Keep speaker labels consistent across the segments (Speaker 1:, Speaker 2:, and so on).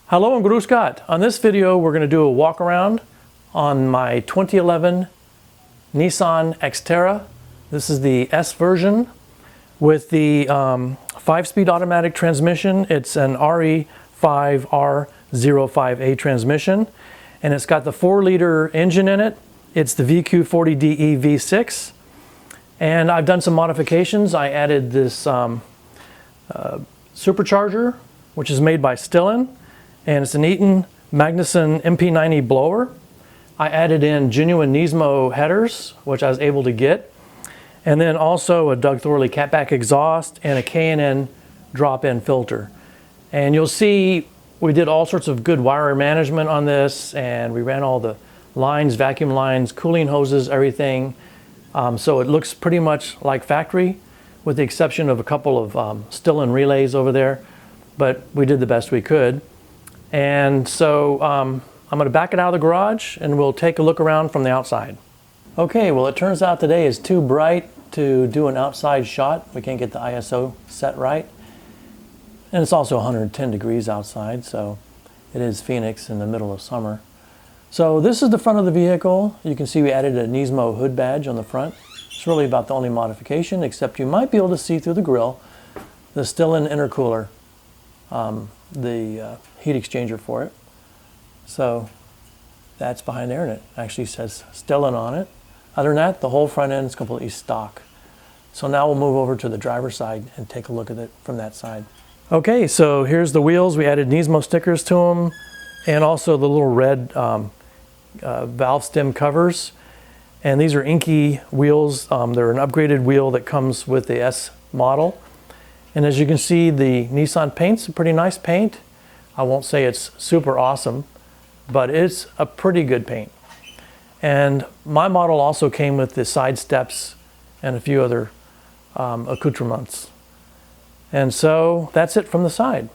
Speaker 1: Hello, I'm Guru Scott. On this video, we're going to do a walk around on my 2011 Nissan Xterra. This is the S version with the 5-speed automatic transmission. It's an RE5R05A transmission, and it's got the 4-liter engine in it. It's the VQ40DE V6, and I've done some modifications. I added this Supercharger, which is made by Stillen, and it's an Eaton Magnuson MP90 blower. I added in genuine Nismo headers, which I was able to get, and then also a Doug Thorley Catback exhaust and a K&N drop-in filter. And you'll see we did all sorts of good wire management on this, and we ran all the lines, vacuum lines, cooling hoses, everything. So it looks pretty much like factory, with the exception of a couple of Stillen relays over there, but we did the best we could. And so I'm going to back it out of the garage and we'll take a look around from the outside. Okay, well, it turns out today is too bright to do an outside shot. We can't get the ISO set right. And it's also 110 degrees outside, so it is Phoenix in the middle of summer. So this is the front of the vehicle. You can see we added a Nismo hood badge on the front. It's really about the only modification, except you might be able to see through the grille the Stillen intercooler, the heat exchanger for it. So that's behind there, and it actually says Stillen on it. Other than that, the whole front end is completely stock. So now we'll move over to the driver's side and take a look at it from that side. Okay, so here's the wheels. We added Nismo stickers to them, and also the little red valve stem covers. And these are inky wheels. They're an upgraded wheel that comes with the S model. And as you can see, the Nissan paint's a pretty nice paint. I won't say it's super awesome, but it's a pretty good paint. And my model also came with the side steps and a few other accoutrements. And so that's it from the side.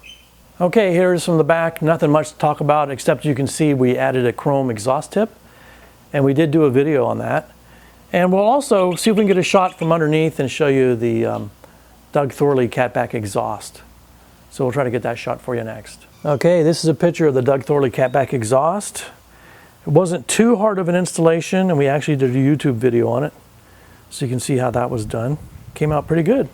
Speaker 1: Okay, here's from the back. Nothing much to talk about, except you can see we added a chrome exhaust tip, and we did do a video on that. And we'll also see if we can get a shot from underneath and show you the Doug Thorley Catback exhaust. So we'll try to get that shot for you next. Okay, this is a picture of the Doug Thorley Catback exhaust. It wasn't too hard of an installation, and we actually did a YouTube video on it, so you can see how that was done. Came out pretty good.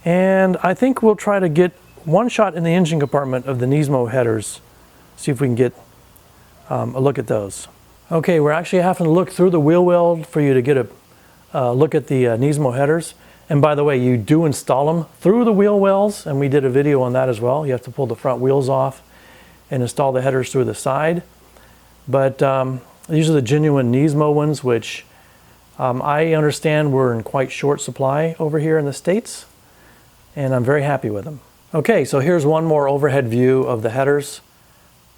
Speaker 1: And I think we'll try to get one shot in the engine compartment of the Nismo headers, see if we can get a look at those. Okay, we're actually having to look through the wheel well for you to get a look at the Nismo headers. And by the way, you do install them through the wheel wells, and we did a video on that as well. You have to pull the front wheels off and install the headers through the side. But these are the genuine Nismo ones, which I understand were in quite short supply over here in the States, and I'm very happy with them. Okay, so here's one more overhead view of the headers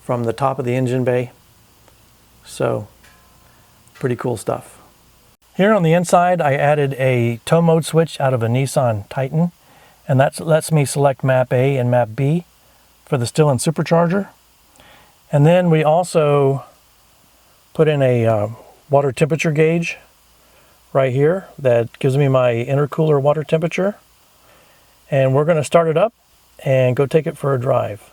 Speaker 1: from the top of the engine bay. So, pretty cool stuff. Here on the inside, I added a tow mode switch out of a Nissan Titan, and that lets me select map A and map B for the Stillen Supercharger. And then we also put in a water temperature gauge right here that gives me my intercooler water temperature. And we're going to start it up and go take it for a drive.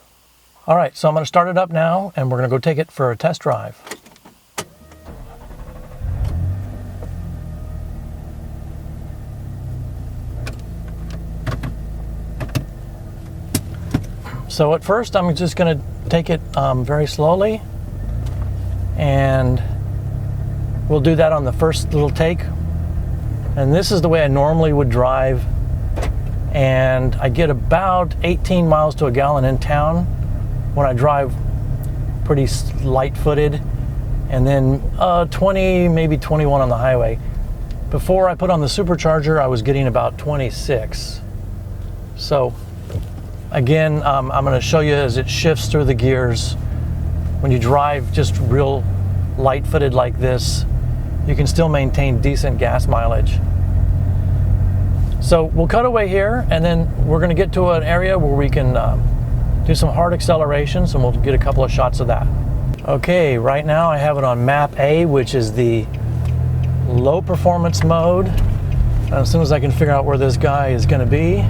Speaker 1: All right, so I'm going to start it up now, and we're going to go take it for a test drive. So at first, I'm just going to take it very slowly, and we'll do that on the first little take. And this is the way I normally would drive, and I get about 18 miles to a gallon in town when I drive pretty light-footed, and then 20, maybe 21 on the highway. Before I put on the Supercharger, I was getting about 26. So again, I'm going to show you as it shifts through the gears. When you drive just real light-footed like this, you can still maintain decent gas mileage. So we'll cut away here, and then we're going to get to an area where we can do some hard accelerations, and we'll get a couple of shots of that. Okay, right now I have it on map A, which is the low performance mode. And as soon as I can figure out where this guy is going to be,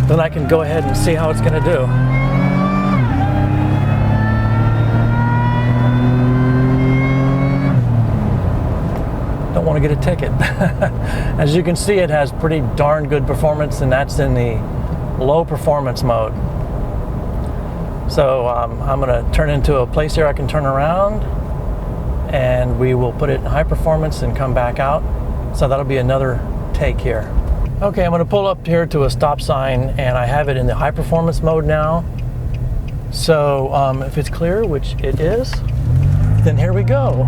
Speaker 1: then I can go ahead and see how it's going to do. want to get a ticket. As you can see, it has pretty darn good performance, and that's in the low performance mode. So I'm going to turn into a place here I can turn around, and we will put it in high performance and come back out. So that'll be another take here. Okay, I'm going to pull up here to a stop sign, and I have it in the high performance mode now. So if it's clear, which it is, then here we go.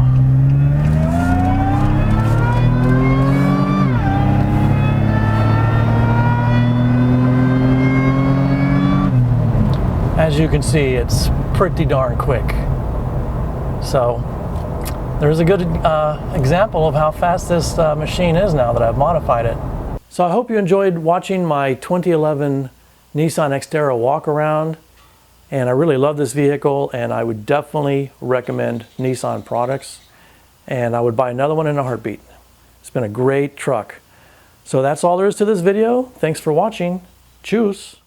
Speaker 1: As you can see, it's pretty darn quick. So there's a good example of how fast this machine is now that I've modified it. So I hope you enjoyed watching my 2011 Nissan Xterra Walkaround, and I really love this vehicle, and I would definitely recommend Nissan products, and I would buy another one in a heartbeat. It's been a great truck. So that's all there is to this video. Thanks for watching. Tschüss.